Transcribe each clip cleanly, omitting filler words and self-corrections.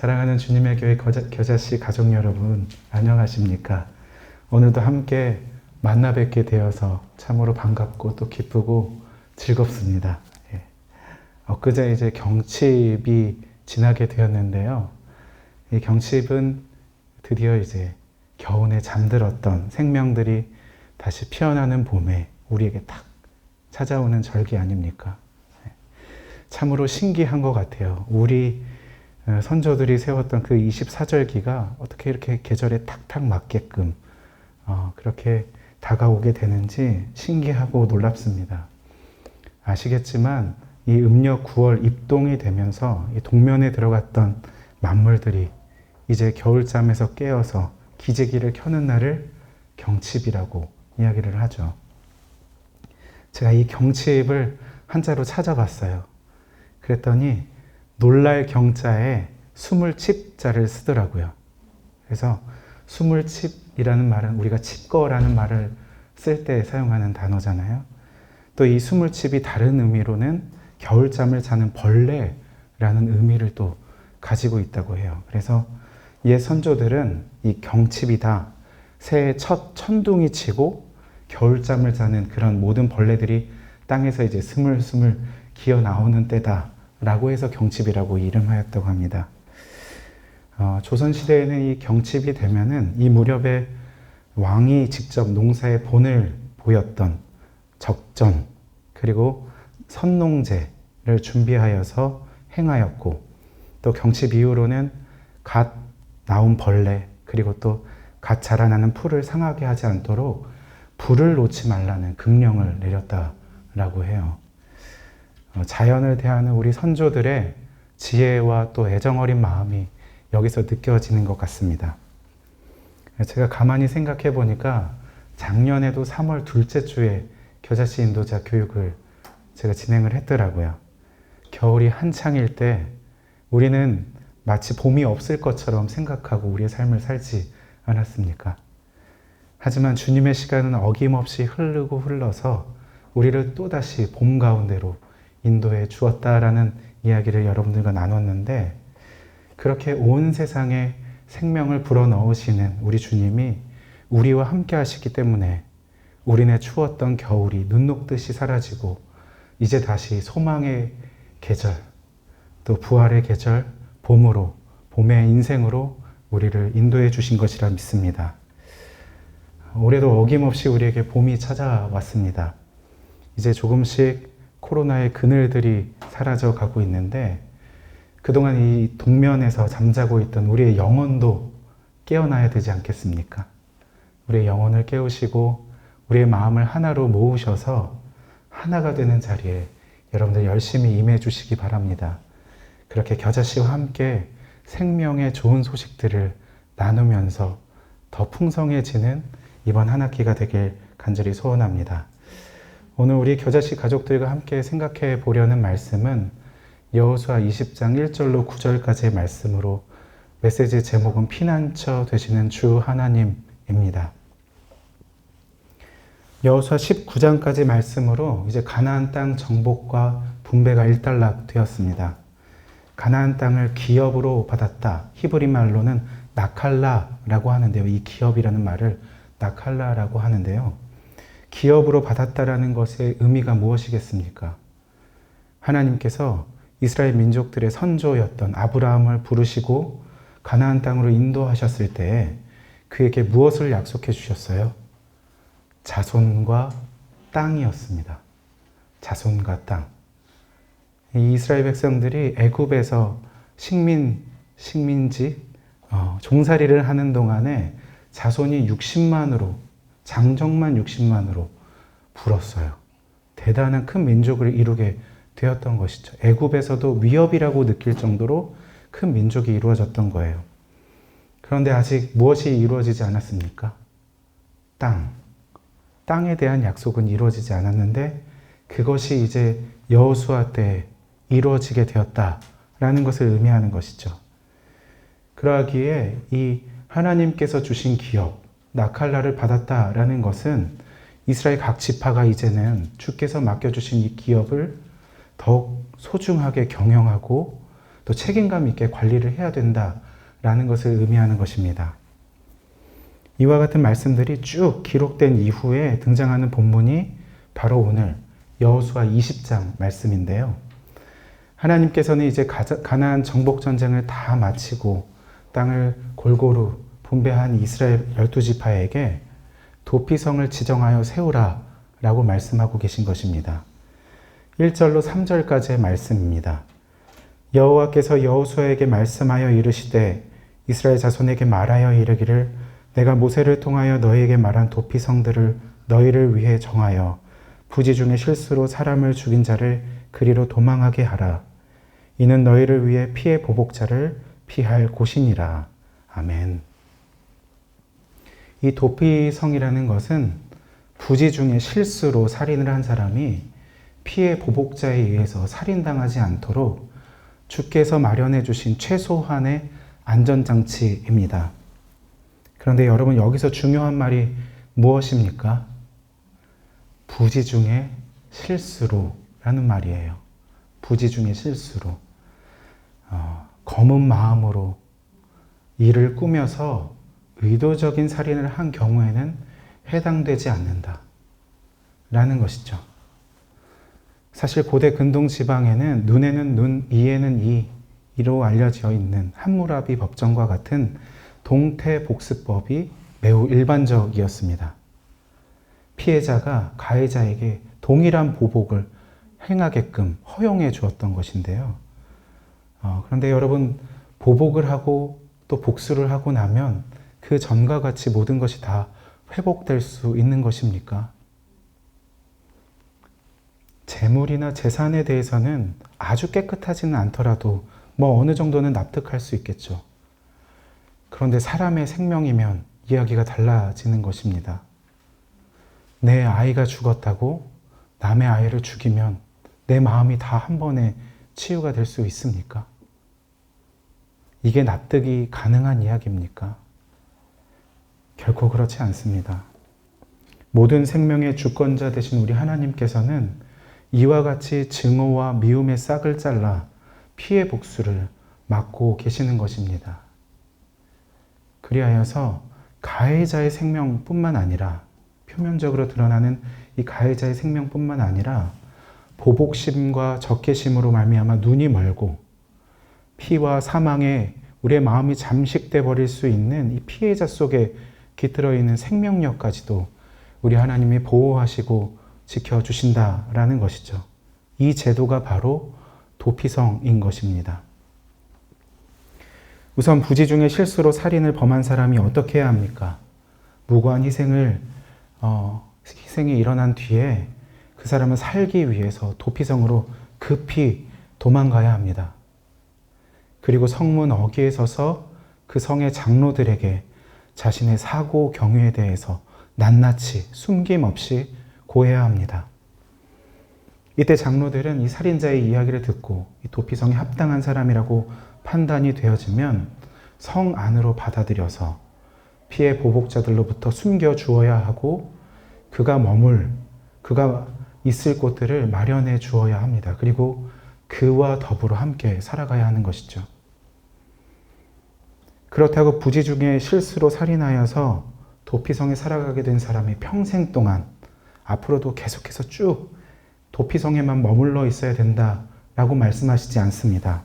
사랑하는 주님의 교회 겨자씨 가족 여러분, 안녕하십니까? 오늘도 함께 만나 뵙게 되어서 참으로 반갑고 또 기쁘고 즐겁습니다. 엊그제 이제 경칩이 지나게 되었는데요. 이 경칩은 드디어 이제 겨우내 잠들었던 생명들이 다시 피어나는 봄에 우리에게 딱 찾아오는 절기 아닙니까? 참으로 신기한 것 같아요. 우리 선조들이 세웠던 그 24절기가 어떻게 이렇게 계절에 탁탁 맞게끔 그렇게 다가오게 되는지 신기하고 놀랍습니다. 아시겠지만 이 음력 9월 입동이 되면서 이 동면에 들어갔던 만물들이 이제 겨울잠에서 깨어서 기지개를 켜는 날을 경칩이라고 이야기를 하죠. 제가 이 경칩을 한자로 찾아봤어요. 그랬더니 놀랄 경자에 수물칩자를 쓰더라고요. 그래서 수물칩이라는 말은 우리가 칩거라는 말을 쓸 때 사용하는 단어잖아요. 또 이 수물칩이 다른 의미로는 겨울잠을 자는 벌레라는 의미를 또 가지고 있다고 해요. 그래서 옛 선조들은 이 경칩이다, 새해 첫 천둥이 치고 겨울잠을 자는 그런 모든 벌레들이 땅에서 이제 스물스물 기어 나오는 때다 라고 해서 경칩이라고 이름하였다고 합니다. 조선시대에는 이 경칩이 되면은 이 무렵에 왕이 직접 농사의 본을 보였던 적전, 그리고 선농제를 준비하여서 행하였고, 또 경칩 이후로는 갓 나온 벌레, 그리고 또 갓 자라나는 풀을 상하게 하지 않도록 불을 놓지 말라는 금령을 내렸다라고 해요. 자연을 대하는 우리 선조들의 지혜와 또 애정어린 마음이 여기서 느껴지는 것 같습니다. 제가 가만히 생각해 보니까 작년에도 3월 둘째 주에 겨자씨 인도자 교육을 제가 진행을 했더라고요. 겨울이 한창일 때 우리는 마치 봄이 없을 것처럼 생각하고 우리의 삶을 살지 않았습니까? 하지만 주님의 시간은 어김없이 흐르고 흘러서 우리를 또다시 봄 가운데로 인도해 주었다라는 이야기를 여러분들과 나눴는데, 그렇게 온 세상에 생명을 불어넣으시는 우리 주님이 우리와 함께 하시기 때문에 우리네 추웠던 겨울이 눈 녹듯이 사라지고 이제 다시 소망의 계절, 또 부활의 계절, 봄으로, 봄의 인생으로 우리를 인도해 주신 것이라 믿습니다. 올해도 어김없이 우리에게 봄이 찾아왔습니다. 이제 조금씩 코로나의 그늘들이 사라져 가고 있는데, 그동안 이 동면에서 잠자고 있던 우리의 영혼도 깨어나야 되지 않겠습니까? 우리의 영혼을 깨우시고 우리의 마음을 하나로 모으셔서 하나가 되는 자리에 여러분들 열심히 임해 주시기 바랍니다. 그렇게 겨자씨와 함께 생명의 좋은 소식들을 나누면서 더 풍성해지는 이번 한 학기가 되길 간절히 소원합니다. 오늘 우리 겨자씨 가족들과 함께 생각해 보려는 말씀은 여호수아 20장 1절로 9절까지의 말씀으로, 메시지 제목은 피난처 되시는 주 하나님입니다. 여호수아 19장까지 말씀으로 이제 가나안 땅 정복과 분배가 일단락되었습니다. 가나안 땅을 기업으로 받았다. 히브리 말로는 나칼라라고 하는데요. 이 기업이라는 말을 나칼라라고 하는데요. 기업으로 받았다라는 것의 의미가 무엇이겠습니까? 하나님께서 이스라엘 민족들의 선조였던 아브라함을 부르시고 가나안 땅으로 인도하셨을 때 그에게 무엇을 약속해 주셨어요? 자손과 땅이었습니다. 자손과 땅. 이 이스라엘 백성들이 애굽에서 식민지, 종살이를 하는 동안에 자손이 60만으로, 장정만 60만으로 불었어요. 대단한 큰 민족을 이루게 되었던 것이죠. 애굽에서도 위협이라고 느낄 정도로 큰 민족이 이루어졌던 거예요. 그런데 아직 무엇이 이루어지지 않았습니까? 땅에 대한 약속은 이루어지지 않았는데 그것이 이제 여호수아 때 이루어지게 되었다라는 것을 의미하는 것이죠. 그러하기에 이 하나님께서 주신 기업, 나칼라를 받았다라는 것은 이스라엘 각 지파가 이제는 주께서 맡겨주신 이 기업을 더욱 소중하게 경영하고 또 책임감 있게 관리를 해야 된다라는 것을 의미하는 것입니다. 이와 같은 말씀들이 쭉 기록된 이후에 등장하는 본문이 바로 오늘 여호수아 20장 말씀인데요. 하나님께서는 이제 가나안 정복 전쟁을 다 마치고 땅을 골고루 분배한 이스라엘 12지파에게 도피성을 지정하여 세우라 라고 말씀하고 계신 것입니다. 1절로 3절까지의 말씀입니다. 여호와께서 여호수아에게 말씀하여 이르시되 이스라엘 자손에게 말하여 이르기를 내가 모세를 통하여 너희에게 말한 도피성들을 너희를 위해 정하여 부지 중에 실수로 사람을 죽인 자를 그리로 도망하게 하라. 이는 너희를 위해 피의 보복자를 피할 곳이니라. 아멘. 이 도피성이라는 것은 부지 중에 실수로 살인을 한 사람이 피의 보복자에 의해서 살인당하지 않도록 주께서 마련해 주신 최소한의 안전장치입니다. 그런데 여러분, 여기서 중요한 말이 무엇입니까? 부지 중에 실수로 라는 말이에요. 부지 중에 실수로. 검은 마음으로 일을 꾸며서 의도적인 살인을 한 경우에는 해당되지 않는다 라는 것이죠. 사실 고대 근동 지방에는 눈에는 눈, 이에는 이로 알려져 있는 함무라비 법정과 같은 동태복습법이 매우 일반적이었습니다. 피해자가 가해자에게 동일한 보복을 행하게끔 허용해 주었던 것인데요. 그런데 여러분, 보복을 하고 또 복수를 하고 나면 그 전과 같이 모든 것이 다 회복될 수 있는 것입니까? 재물이나 재산에 대해서는 아주 깨끗하지는 않더라도 어느 정도는 납득할 수 있겠죠. 그런데 사람의 생명이면 이야기가 달라지는 것입니다. 내 아이가 죽었다고 남의 아이를 죽이면 내 마음이 다 한 번에 치유가 될 수 있습니까? 이게 납득이 가능한 이야기입니까? 결코 그렇지 않습니다. 모든 생명의 주권자 되신 우리 하나님께서는 이와 같이 증오와 미움의 싹을 잘라 피해 복수를 막고 계시는 것입니다. 그리하여서 가해자의 생명뿐만 아니라, 표면적으로 드러나는 이 가해자의 생명뿐만 아니라 보복심과 적개심으로 말미암아 눈이 멀고 피와 사망에 우리의 마음이 잠식돼 버릴 수 있는 이 피해자 속에 깃들어 있는 생명력까지도 우리 하나님이 보호하시고 지켜주신다라는 것이죠. 이 제도가 바로 도피성인 것입니다. 우선 부지 중에 실수로 살인을 범한 사람이 어떻게 해야 합니까? 무고한 희생이 일어난 뒤에 그 사람은 살기 위해서 도피성으로 급히 도망가야 합니다. 그리고 성문 어귀에 서서 그 성의 장로들에게 자신의 사고 경위에 대해서 낱낱이 숨김없이 고해야 합니다. 이때 장로들은 이 살인자의 이야기를 듣고 이 도피성에 합당한 사람이라고 판단이 되어지면 성 안으로 받아들여서 피해 보복자들로부터 숨겨주어야 하고 그가 있을 곳들을 마련해 주어야 합니다. 그리고 그와 더불어 함께 살아가야 하는 것이죠. 그렇다고 부지 중에 실수로 살인하여서 도피성에 살아가게 된 사람이 평생 동안 앞으로도 계속해서 쭉 도피성에만 머물러 있어야 된다라고 말씀하시지 않습니다.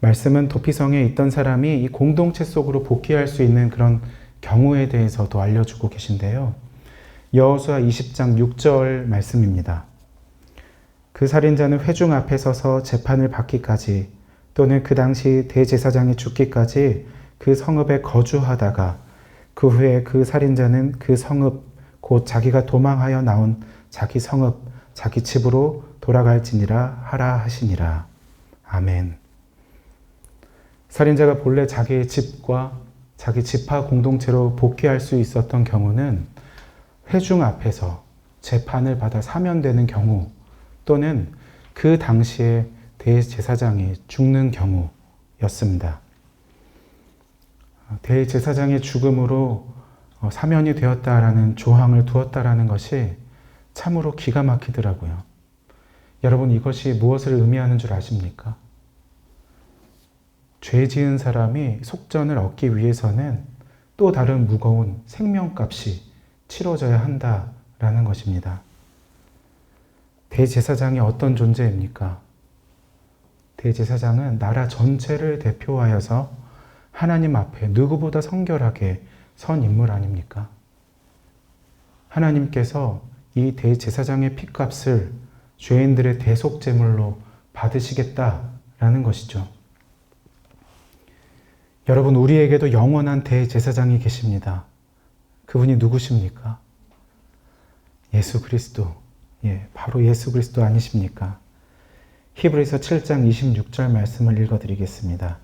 말씀은 도피성에 있던 사람이 이 공동체 속으로 복귀할 수 있는 그런 경우에 대해서도 알려주고 계신데요. 여호수아 20장 6절 말씀입니다. 그 살인자는 회중 앞에 서서 재판을 받기까지 또는 그 당시 대제사장이 죽기까지 그 성읍에 거주하다가 그 후에 그 살인자는 그 성읍 곧 자기가 도망하여 나온 자기 성읍 자기 집으로 돌아갈지니라 하라 하시니라. 아멘. 살인자가 본래 자기의 집과 자기 지파 공동체로 복귀할 수 있었던 경우는 회중 앞에서 재판을 받아 사면되는 경우 또는 그 당시에 대제사장이 죽는 경우였습니다. 대제사장의 죽음으로 사면이 되었다라는 조항을 두었다라는 것이 참으로 기가 막히더라고요. 여러분, 이것이 무엇을 의미하는 줄 아십니까? 죄 지은 사람이 속전을 얻기 위해서는 또 다른 무거운 생명값이 치러져야 한다라는 것입니다. 대제사장이 어떤 존재입니까? 대제사장은 나라 전체를 대표하여서 하나님 앞에 누구보다 성결하게 선 인물 아닙니까? 하나님께서 이 대제사장의 핏값을 죄인들의 대속제물로 받으시겠다라는 것이죠. 여러분, 우리에게도 영원한 대제사장이 계십니다. 그분이 누구십니까? 예수 그리스도. 바로 예수 그리스도 아니십니까? 히브리서 7장 26절 말씀을 읽어드리겠습니다.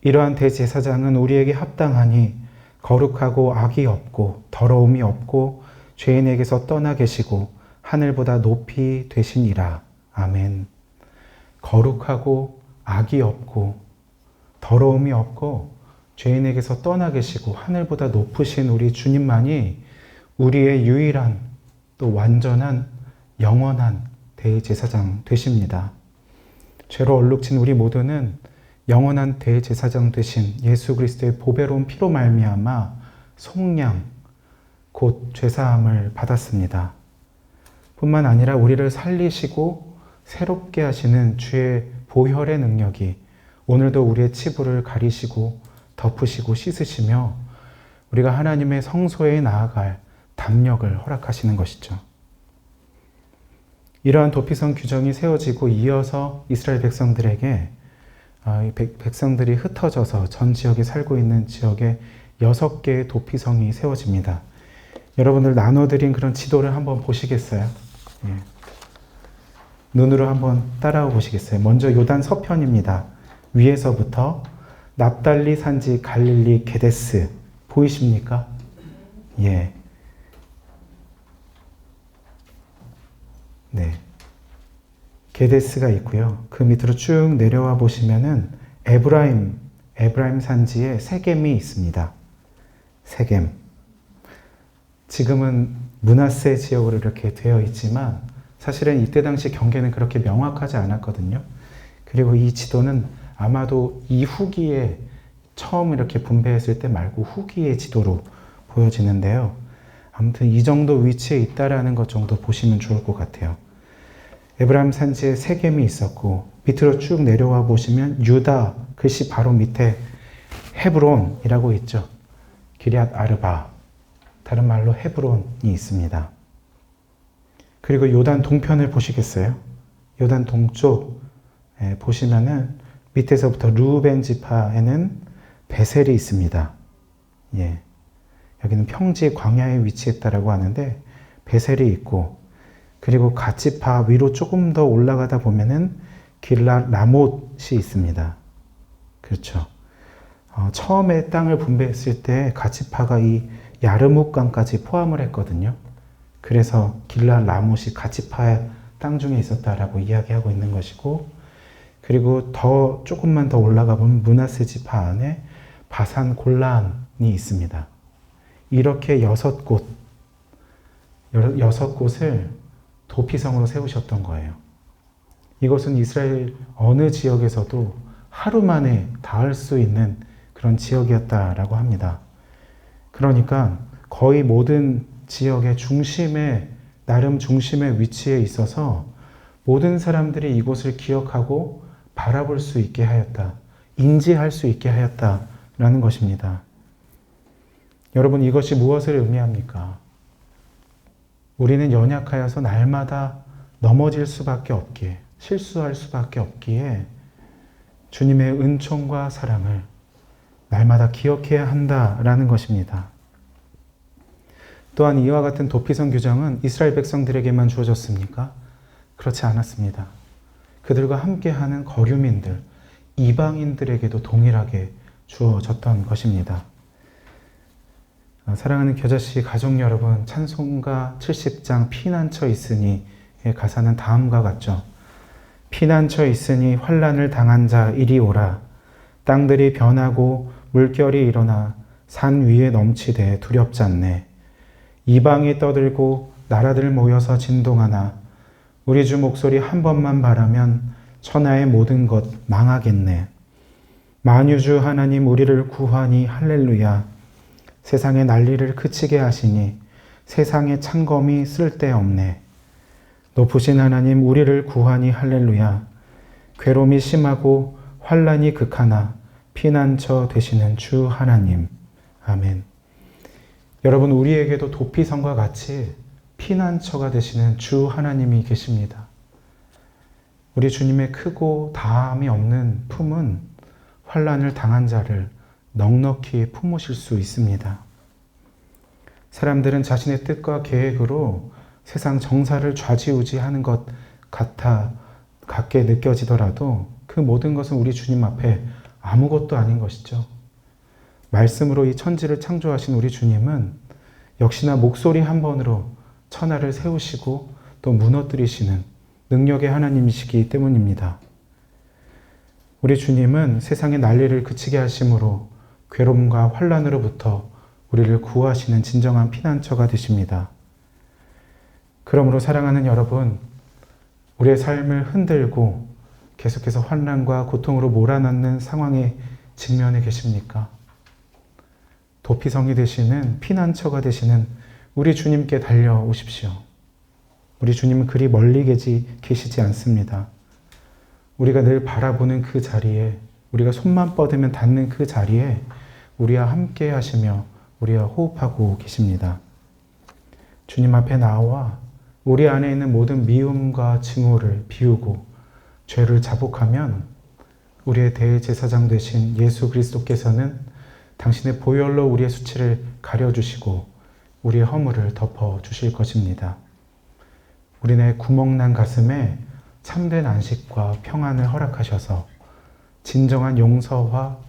이러한 대제사장은 우리에게 합당하니 거룩하고 악이 없고 더러움이 없고 죄인에게서 떠나 계시고 하늘보다 높이 되시니라. 아멘. 거룩하고 악이 없고 더러움이 없고 죄인에게서 떠나 계시고 하늘보다 높으신 우리 주님만이 우리의 유일한 또 완전한 영원한 대제사장 되십니다. 죄로 얼룩진 우리 모두는 영원한 대제사장 되신 예수 그리스도의 보배로운 피로 말미암아 속량 곧 죄사함을 받았습니다. 뿐만 아니라 우리를 살리시고 새롭게 하시는 주의 보혈의 능력이 오늘도 우리의 치부를 가리시고 덮으시고 씻으시며 우리가 하나님의 성소에 나아갈 담력을 허락하시는 것이죠. 이러한 도피성 규정이 세워지고 이어서 이스라엘 백성들에게 백성들이 흩어져서 전 지역에 살고 있는 지역에 6개의 도피성이 세워집니다. 여러분들 나눠드린 그런 지도를 한번 보시겠어요? 눈으로 한번 따라와 보시겠어요? 먼저 요단 서편입니다. 위에서부터 납달리 산지 갈릴리 게데스 보이십니까? 네. 게데스가 있고요. 그 밑으로 쭉 내려와 보시면은 에브라임 산지에 세겜이 있습니다. 세겜. 지금은 므낫세 지역으로 이렇게 되어 있지만 사실은 이때 당시 경계는 그렇게 명확하지 않았거든요. 그리고 이 지도는 아마도 이 후기에 처음 이렇게 분배했을 때 말고 후기의 지도로 보여지는데요. 아무튼 이 정도 위치에 있다라는 것 정도 보시면 좋을 것 같아요. 에브라임 산지에 세겜이 있었고 밑으로 쭉 내려와 보시면 유다 글씨 바로 밑에 헤브론이라고 있죠. 기럇 아르바, 다른 말로 헤브론이 있습니다. 그리고 요단 동편을 보시겠어요? 요단 동쪽 보시면은 밑에서부터 르우벤 지파에는 베셀이 있습니다. 여기는 평지 광야에 위치했다라고 하는데 베셀이 있고, 그리고 갓지파 위로 조금 더 올라가다 보면은 길랏 라못이 있습니다. 그렇죠. 처음에 땅을 분배했을 때 갓지파가 이 야르묵강까지 포함을 했거든요. 그래서 길랏 라못이 갓지파의 땅 중에 있었다라고 이야기하고 있는 것이고, 그리고 더 조금만 더 올라가 보면 므낫세 지파 안에 바산 골란이 있습니다. 이렇게 6곳을 도피성으로 세우셨던 거예요. 이것은 이스라엘 어느 지역에서도 하루 만에 닿을 수 있는 그런 지역이었다라고 합니다. 그러니까 거의 모든 지역의 나름 중심의 위치에 있어서 모든 사람들이 이곳을 기억하고 바라볼 수 있게 하였다. 인지할 수 있게 하였다라는 것입니다. 여러분, 이것이 무엇을 의미합니까? 우리는 연약하여서 날마다 넘어질 수밖에 없기에, 실수할 수밖에 없기에 주님의 은총과 사랑을 날마다 기억해야 한다라는 것입니다. 또한 이와 같은 도피성 규정은 이스라엘 백성들에게만 주어졌습니까? 그렇지 않았습니다. 그들과 함께하는 거류민들, 이방인들에게도 동일하게 주어졌던 것입니다. 사랑하는 겨자씨 가족 여러분, 찬송가 70장 피난처 있으니의 가사는 다음과 같죠. 피난처 있으니 환난을 당한 자 이리 오라. 땅들이 변하고 물결이 일어나 산 위에 넘치되 두렵지 않네. 이방이 떠들고 나라들 모여서 진동하나 우리 주 목소리 한 번만 바라면 천하의 모든 것 망하겠네. 만유주 하나님 우리를 구하니 할렐루야. 세상의 난리를 그치게 하시니 세상의 창검이 쓸데없네. 높으신 하나님 우리를 구하니 할렐루야. 괴로움이 심하고 환난이 극하나 피난처 되시는 주 하나님. 아멘. 여러분, 우리에게도 도피성과 같이 피난처가 되시는 주 하나님이 계십니다. 우리 주님의 크고 다함이 없는 품은 환난을 당한 자를 넉넉히 품으실 수 있습니다. 사람들은 자신의 뜻과 계획으로 세상 정사를 좌지우지하는 것 같게 느껴지더라도 그 모든 것은 우리 주님 앞에 아무것도 아닌 것이죠. 말씀으로 이 천지를 창조하신 우리 주님은 역시나 목소리 한 번으로 천하를 세우시고 또 무너뜨리시는 능력의 하나님이시기 때문입니다. 우리 주님은 세상의 난리를 그치게 하심으로 괴로움과 환난으로부터 우리를 구하시는 진정한 피난처가 되십니다. 그러므로 사랑하는 여러분, 우리의 삶을 흔들고 계속해서 환난과 고통으로 몰아넣는 상황에 직면해 계십니까? 도피성이 되시는 피난처가 되시는 우리 주님께 달려오십시오. 우리 주님은 그리 멀리 계시지 않습니다. 우리가 늘 바라보는 그 자리에, 우리가 손만 뻗으면 닿는 그 자리에 우리와 함께 하시며 우리와 호흡하고 계십니다. 주님 앞에 나와 우리 안에 있는 모든 미움과 증오를 비우고 죄를 자복하면 우리의 대제사장 되신 예수 그리스도께서는 당신의 보혈로 우리의 수치를 가려주시고 우리의 허물을 덮어주실 것입니다. 우리네 구멍난 가슴에 참된 안식과 평안을 허락하셔서 진정한 용서와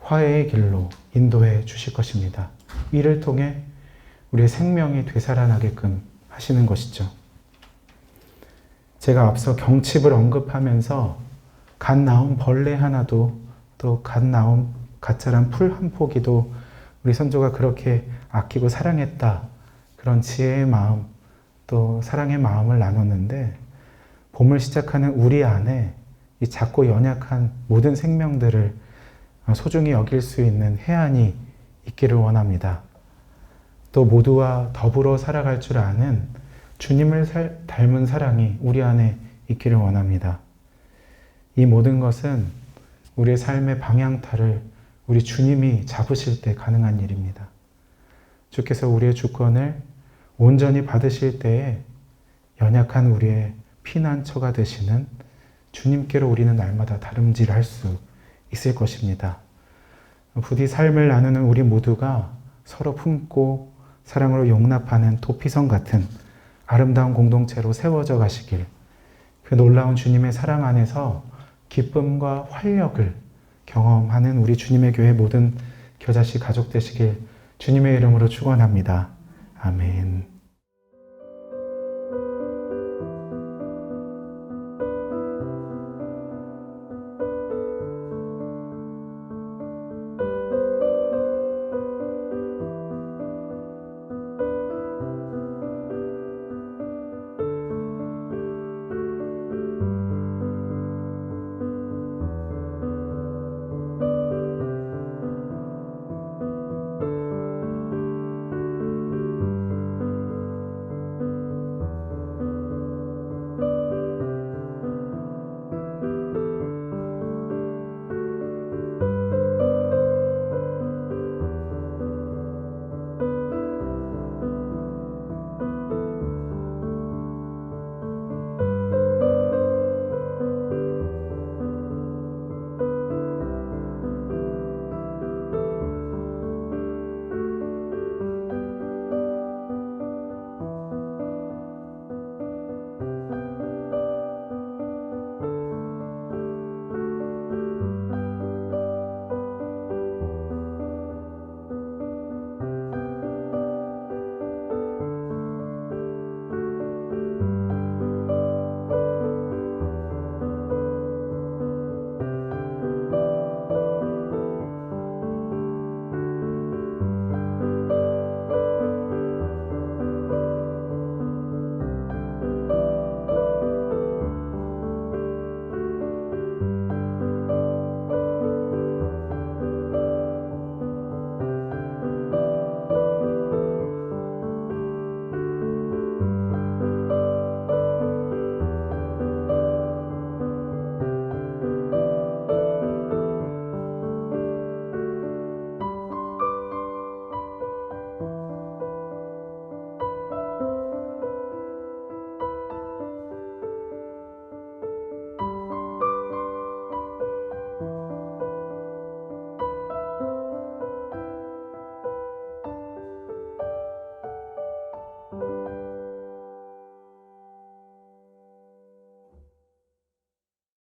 화해의 길로 인도해 주실 것입니다. 이를 통해 우리의 생명이 되살아나게끔 하시는 것이죠. 제가 앞서 경칩을 언급하면서 갓 나온 벌레 하나도 또 갓 나온 갓자란 풀 한 포기도 우리 선조가 그렇게 아끼고 사랑했다. 그런 지혜의 마음 또 사랑의 마음을 나눴는데 봄을 시작하는 우리 안에 이 작고 연약한 모든 생명들을 소중히 여길 수 있는 해안이 있기를 원합니다. 또 모두와 더불어 살아갈 줄 아는 주님을 닮은 사랑이 우리 안에 있기를 원합니다. 이 모든 것은 우리의 삶의 방향타를 우리 주님이 잡으실 때 가능한 일입니다. 주께서 우리의 주권을 온전히 받으실 때에 연약한 우리의 피난처가 되시는 주님께로 우리는 날마다 다름질할 수 있을 것입니다. 부디 삶을 나누는 우리 모두가 서로 품고 사랑으로 용납하는 도피성 같은 아름다운 공동체로 세워져 가시길, 그 놀라운 주님의 사랑 안에서 기쁨과 활력을 경험하는 우리 주님의 교회 모든 겨자씨 가족 되시길 주님의 이름으로 축원합니다. 아멘.